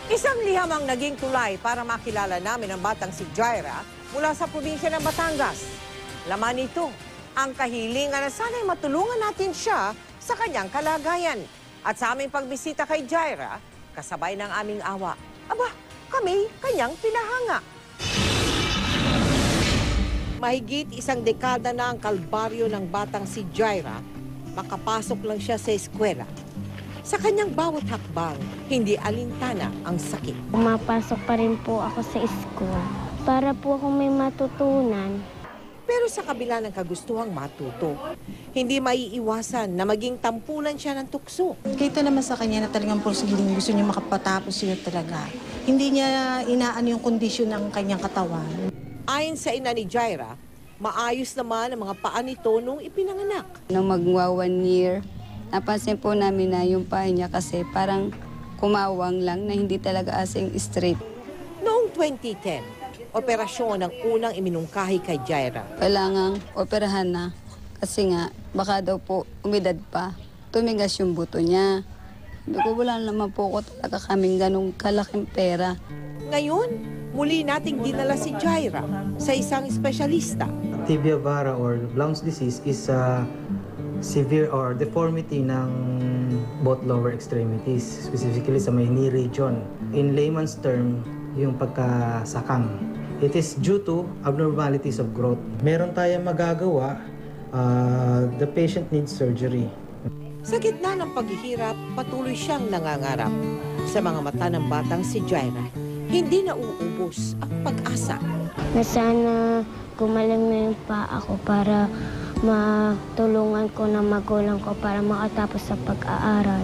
Isang liham ang naging tulay para makilala namin ang batang si Jaira mula sa probinsya ng Batangas. Laman nito, ang kahilingan na sana'y matulungan natin siya sa kanyang kalagayan. At sa aming pagbisita kay Jaira, kasabay ng aming awa. Aba, kami kanyang pinahanga. Mahigit isang dekada na ang kalbaryo ng batang si Jaira, makapasok lang siya sa eskwela. Sa kanyang bawat hakbang, hindi alintana ang sakit. Pumapasok pa rin po ako sa school para po ako may matutunan. Pero sa kabila ng kagustuhang matuto, hindi maiiwasan na maging tampulan siya ng tukso. Kita naman sa kanya na talagang porsigiling gusto niya makapatapos siya talaga. Hindi niya inaan yung kondisyon ng kanyang katawan. Ayon sa ina ni Jaira, maayos naman ang mga paa nito nung ipinanganak. Nung magwa 1 year, napansin po namin na yung paa niya kasi parang kumawang lang na hindi talaga asing straight. Noong 2010, operasyon ang unang iminungkahi kay Jaira. Kailangang operahan na kasi nga baka daw po umidad pa, tumigas yung buto niya. Sabi ko, wala naman po ko talaga kaming ganong kalaking pera. Ngayon, muli nating dinala si Jaira sa isang espesyalista. Tibia vara or Blount's disease is a severe or deformity ng both lower extremities, specifically sa may knee region. In layman's term, yung pagkasakang. It is due to abnormalities of growth. Meron tayong magagawa, the patient needs surgery. Sa gitna ng paghihirap, patuloy siyang nangangarap. Sa mga mata ng batang si Jaira, hindi na uubos ang pag-asa. Na sana gumaling na yung paa ko para matulungan ko na magulang ko para makatapos sa pag-aaral.